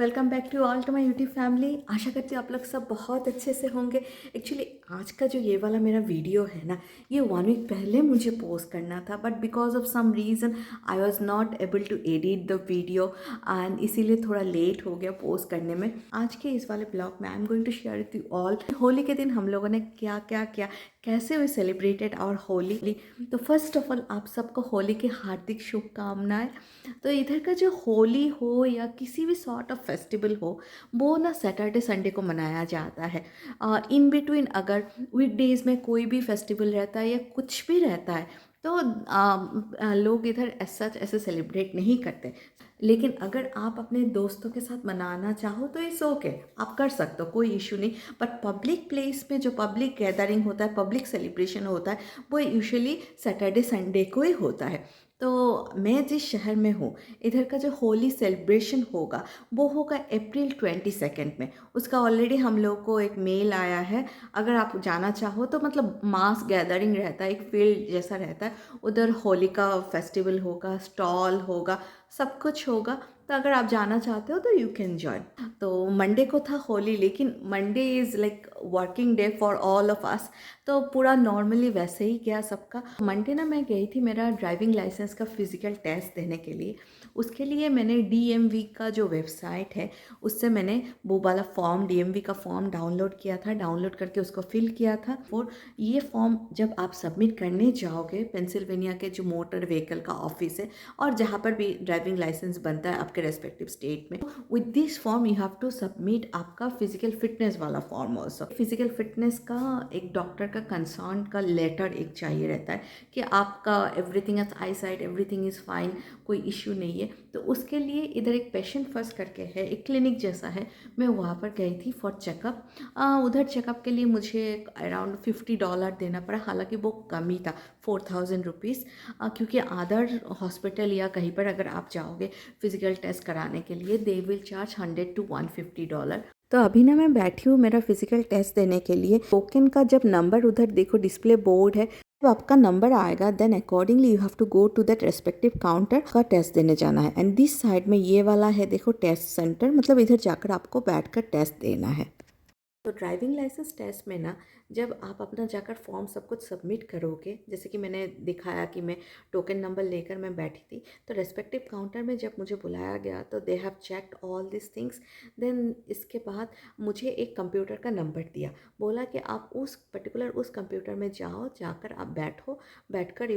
Welcome back to all to my YouTube family. आशा करती हूँ आप लोग सब बहुत अच्छे से होंगे। एक्चुअली आज का जो ये वाला मेरा वीडियो है ना, ये 1 वीक पहले मुझे पोस्ट करना था, but because of some reason I was not able to edit the video and इसीलिए थोड़ा लेट हो गया पोस्ट करने में। आज के इस वाले ब्लॉग में I am going to share with you all Holi के दिन हम लोगों ने क्या क्या किया, कैसे वे सेलिब्रेटेड आवर होली। तो फर्स्ट ऑफ ऑल आप सबको होली की हार्दिक शुभकामनाएं। तो इधर का जो होली हो या किसी भी सॉर्ट ऑफ फेस्टिवल हो, वो ना सैटरडे संडे को मनाया जाता है। इन बिटवीन अगर वीकडेज में कोई भी फेस्टिवल रहता है या कुछ भी रहता है तो लोग इधर ऐसे सेलिब्रेट नहीं करते। लेकिन अगर आप अपने दोस्तों के साथ मनाना चाहो तो इट्स ओके, आप कर सकते हो, कोई इशू नहीं। बट पब्लिक प्लेस में जो पब्लिक गैदरिंग होता है, पब्लिक सेलिब्रेशन होता है, वो यूजुअली सैटरडे संडे को ही होता है। तो मैं जिस शहर में हूँ, इधर का जो होली सेलिब्रेशन होगा वो होगा अप्रैल 22 में। उसका ऑलरेडी हम लोग को एक मेल आया है। अगर आप जाना चाहो तो मतलब मास गैदरिंग रहता है, एक फील्ड जैसा रहता है, उधर होली का फेस्टिवल होगा, स्टॉल होगा, सब कुछ होगा। तो अगर आप जाना चाहते हो तो यू कैन जॉइन। तो मंडे को था होली, लेकिन Monday is like working day for all of us, तो पूरा नॉर्मली वैसे ही गया सबका। मंडे ना मैं गई थी मेरा ड्राइविंग लाइसेंस का फिज़िकल टेस्ट देने के लिए। उसके लिए मैंने डीएमवी का जो वेबसाइट है उससे मैंने वो वाला फॉर्म, डीएमवी का फॉर्म डाउनलोड किया था, डाउनलोड करके उसको फिल किया था। और ये फॉर्म जब आप सबमिट करने जाओगे, पेंसिल्वेनिया के जो मोटर व्हीकल का ऑफिस है और जहाँ पर भी ड्राइविंग लाइसेंस बनता है आपके रेस्पेक्टिव स्टेट में, with this form you have to submit आपका फिजिकल फिटनेस वाला फॉर्म ऑल्सो। फिजिकल फिटनेस का एक डॉक्टर का कंसर्न का लेटर एक चाहिए रहता है कि आपका everything is I side, everything is fine, कोई इश्यू नहीं है। तो उसके लिए इधर एक पेशेंट फर्स्ट करके है, एक क्लिनिक जैसा है, मैं वहाँ पर गई थी फॉर चेकअप। उधर चेकअप के लिए मुझे अराउंड $50 देना पड़ा, हालांकि वो कम ही था, 4000 रुपीज़। क्योंकि अदर हॉस्पिटल या कहीं पर अगर आप जाओगे फिजिकल टेस्ट कराने के लिए, दे विल चार्ज $100 to $150। तो अभी ना मैं बैठी हूँ मेरा फिजिकल टेस्ट देने के लिए। टोकन का जब नंबर उधर देखो डिस्प्ले बोर्ड है, जब आपका नंबर आएगा then accordingly you have to go to that respective counter का टेस्ट देने जाना है। एंड दिस साइड में ये वाला है देखो टेस्ट सेंटर, मतलब इधर जाकर आपको बैठकर टेस्ट देना है। तो ड्राइविंग लाइसेंस टेस्ट में ना जब आप अपना जाकर फॉर्म सब कुछ सबमिट करोगे, जैसे कि मैंने दिखाया कि मैं टोकन नंबर लेकर मैं बैठी थी, तो रेस्पेक्टिव काउंटर में जब मुझे बुलाया गया तो they have checked all this things. Then इसके बाद मुझे एक कंप्यूटर का नंबर दिया, बोला कि आप उस पर्टिकुलर उस कंप्यूटर में जाओ, जाकर आप बैठो, बैठकर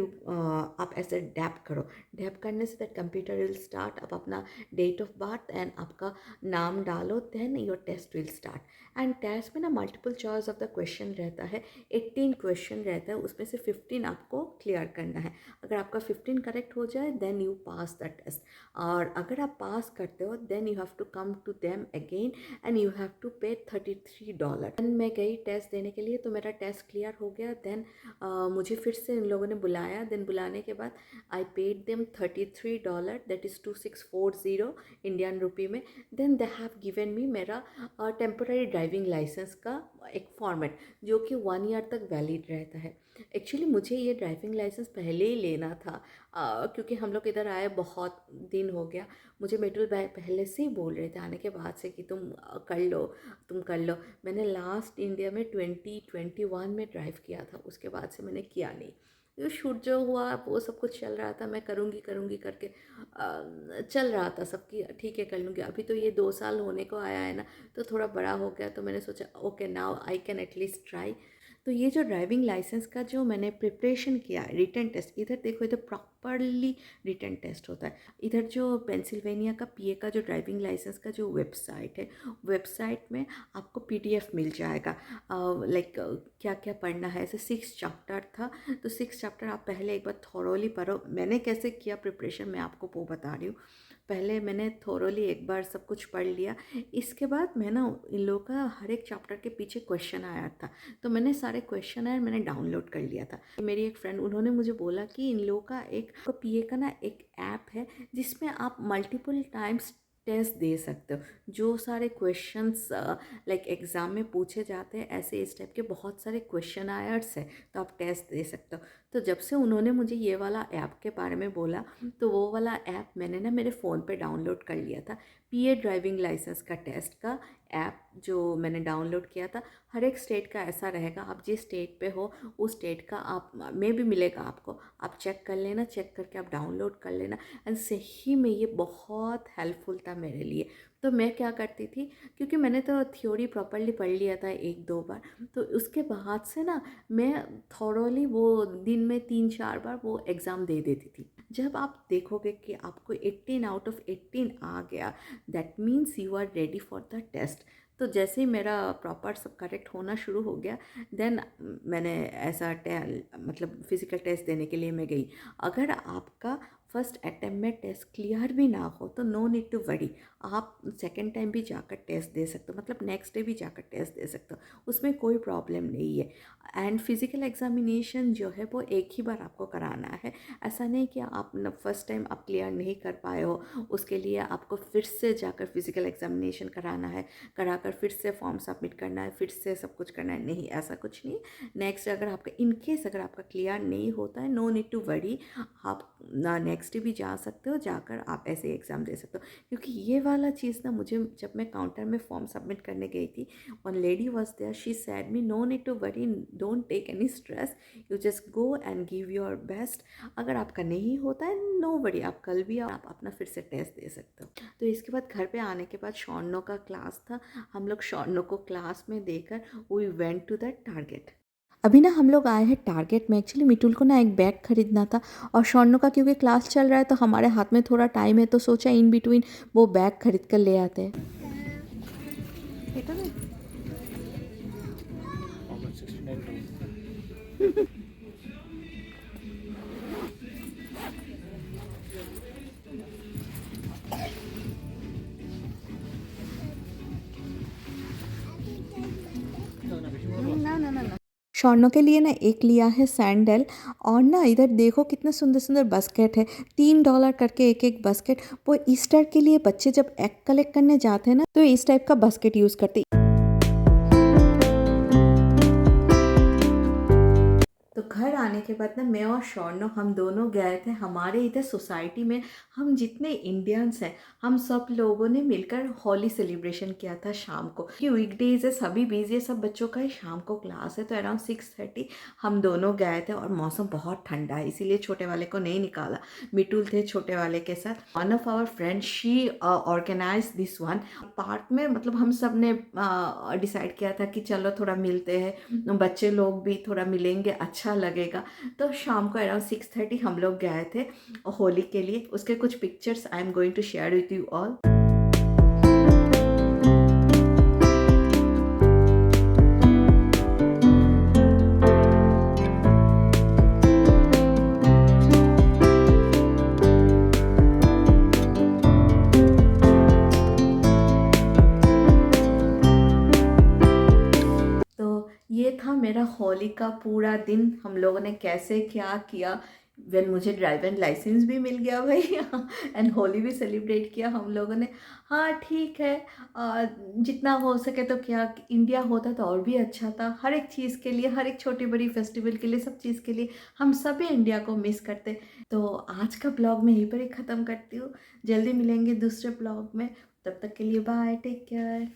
आप ऐसे डैप करो। डैप करने say that computer will start. आप अपना डेट ऑफ बर्थ एंड आपका नाम डालो, then your test will start. And test में ना multiple choice of the question रहता है, 18 क्वेश्चन रहता है, उसमें से 15 आपको क्लियर करना है। अगर आपका 15 करेक्ट हो जाए then you pass the test, और अगर आप पास करते हो then you have to come to them again and you have to pay $33। Then मैं गई टेस्ट देने के लिए, तो मेरा टेस्ट क्लियर हो गया। देन मुझे फिर से इन लोगों ने बुलाया। देन बुलाने के बाद I paid them $33, that is 2640 Indian rupee में। Then they have given me मेरा टेम्पोररी ड्राइविंग लाइसेंस का एक फॉर्मेट, जो कि 1 ईयर तक वैलिड रहता है। एक्चुअली मुझे ये ड्राइविंग लाइसेंस पहले ही लेना था, क्योंकि हम लोग इधर आए बहुत दिन हो गया। मुझे मेटल भाई पहले से ही बोल रहे थे आने के बाद से कि तुम कर लो, तुम कर लो। मैंने लास्ट इंडिया में 2021 में ड्राइव किया था, उसके बाद से मैंने किया नहीं। ये शूट जो हुआ वो सब कुछ चल रहा था, मैं करूँगी करूँगी करके चल रहा था सबकी, ठीक है कर लूँगी। अभी तो ये 2 साल होने को आया है ना, तो थोड़ा बड़ा हो गया, तो मैंने सोचा okay now I can at least try. तो ये जो ड्राइविंग लाइसेंस का जो मैंने प्रिपरेशन किया, रिटन टेस्ट, इधर देखो इधर प्रॉपरली रिटन टेस्ट होता है। इधर जो पेंसिल्वेनिया का पीए का जो ड्राइविंग लाइसेंस का जो वेबसाइट है, वेबसाइट में आपको पीडीएफ मिल जाएगा, लाइक क्या क्या पढ़ना है। ऐसे 6 चैप्टर था, तो 6 चैप्टर आप पहले एक बार थॉरोली पढ़ो। मैंने कैसे किया प्रिपरेशन मैं आपको वो बता रही हूँ। पहले मैंने थोरोली एक बार सब कुछ पढ़ लिया, इसके बाद मैं ना इन लोगों का हर एक चैप्टर के पीछे क्वेश्चन आया था, तो मैंने सारे क्वेश्चन आए मैंने डाउनलोड कर लिया था। मेरी एक फ्रेंड उन्होंने मुझे बोला कि इन लोगों का एक पीए का ना एक ऐप है जिसमें आप मल्टीपल टाइम्स टेस्ट दे सकते हो। जो सारे क्वेश्चंस लाइक एग्ज़ाम में पूछे जाते हैं, ऐसे इस टाइप के बहुत सारे क्वेश्चन आयर्स है, तो आप टेस्ट दे सकते हो। तो जब से उन्होंने मुझे ये वाला ऐप के बारे में बोला, तो वो वाला ऐप मैंने ना मेरे फ़ोन पे डाउनलोड कर लिया था। पीए ड्राइविंग लाइसेंस का टेस्ट का ऐप जो मैंने डाउनलोड किया था। हर एक स्टेट का ऐसा रहेगा, आप जिस स्टेट पे हो उस स्टेट का आप में भी मिलेगा आपको, आप चेक कर लेना, चेक करके आप डाउनलोड कर लेना। एंड सही में ये बहुत हेल्पफुल था मेरे लिए। तो मैं क्या करती थी, क्योंकि मैंने तो थ्योरी प्रॉपरली पढ़ लिया था एक दो बार, तो उसके बाद से ना मैं थॉरोली वो दिन में 3-4 बार वो एग्ज़ाम दे देती थी। जब आप देखोगे कि आपको 18 आउट ऑफ 18 आ गया, that means you are ready for the test. तो जैसे ही मेरा प्रॉपर सब करेक्ट होना शुरू हो गया, देन मैंने ऐसा मतलब फिज़िकल टेस्ट देने के लिए मैं गई। अगर आपका फर्स्ट अटेम्प्ट में टेस्ट क्लियर भी ना हो तो नो नीड टू वरी, आप सेकेंड टाइम भी जाकर टेस्ट दे सकते हो, मतलब नेक्स्ट डे भी जाकर टेस्ट दे सकते हो, उसमें कोई प्रॉब्लम नहीं है। एंड फिज़िकल एग्जामिनेशन जो है वो एक ही बार आपको कराना है। ऐसा नहीं कि आप फर्स्ट टाइम आप क्लियर नहीं कर पाए हो, उसके लिए आपको फिर से जाकर फिज़िकल एग्जामिनेशन कराना है, कराकर फिर से फॉर्म सबमिट करना है, फिर से सब कुछ करना है। नहीं, ऐसा कुछ नहीं। नेक्स्ट अगर आपका इनकेस अगर आपका क्लियर नहीं होता है, नो नीड टू वरी, आप नेक्स्ट डे भी जा सकते हो, जाकर आप ऐसे ही एग्ज़ाम दे सकते हो। क्योंकि ये वाला चीज़ ना मुझे जब मैं काउंटर में फॉर्म सबमिट करने गई थी, one lady was there, she said me no need to worry, don't take any stress, you just go and give your best. अगर आपका नहीं होता है, नो वरी, आप कल भी आप अपना फिर से टेस्ट दे सकते हो। तो इसके बाद घर पे आने के बाद शॉर्नो का क्लास था, हम लोग शॉर्नो को क्लास में देकर we went to the target. अभी ना हम लोग आए हैं टारगेट में। एक्चुअली मिटुल को ना एक बैग खरीदना था, और शॉर्नो का क्योंकि क्लास चल रहा है तो हमारे हाथ में थोड़ा टाइम है, तो सोचा इन बिटवीन वो बैग खरीद कर ले आते हैं। शॉर्नो के लिए ना एक लिया है सैंडल, और ना इधर देखो कितने सुंदर सुंदर बास्केट है, $3 करके एक एक बास्केट। वो ईस्टर के लिए बच्चे जब एग कलेक्ट करने जाते हैं ना, तो इस टाइप का बास्केट यूज़ करते। तो घर आने के बाद ना मैं और शौर्नो हम दोनों गए थे हमारे इधर सोसाइटी में। हम जितने इंडियंस हैं, हम सब लोगों ने मिलकर होली सेलिब्रेशन किया था शाम को, कि वीकडेज है, सभी बिजी है, सब बच्चों का ही शाम को क्लास है। तो अराउंड 6:30 हम दोनों गए थे, और मौसम बहुत ठंडा है, इसीलिए छोटे वाले को नहीं निकाला, मिटुल थे छोटे वाले के साथ। One of our friend she organise this one park में, मतलब हम सब ने डिसाइड किया था कि चलो थोड़ा मिलते हैं, बच्चे लोग भी थोड़ा मिलेंगे, अच्छा लगेगा। तो शाम को अराउंड 6:30 हम लोग गए थे होली के लिए। उसके कुछ pictures I am going to share with you all. तो ये था मेरा होली का पूरा दिन, हम लोगों ने कैसे क्या किया। वेन मुझे ड्राइविंग लाइसेंस भी मिल गया भाई एंड होली भी सेलिब्रेट किया हम लोगों ने। हाँ ठीक है, जितना हो सके तो क्या, इंडिया होता तो और भी अच्छा था, हर एक चीज़ के लिए, हर एक छोटी बड़ी फेस्टिवल के लिए, सब चीज़ के लिए हम सभी इंडिया को मिस करते। तो आज का ब्लॉग मैं यहीं पर ही ख़त्म करती हूँ, जल्दी मिलेंगे दूसरे ब्लॉग में, तब तक के लिए बाय, टेक केयर।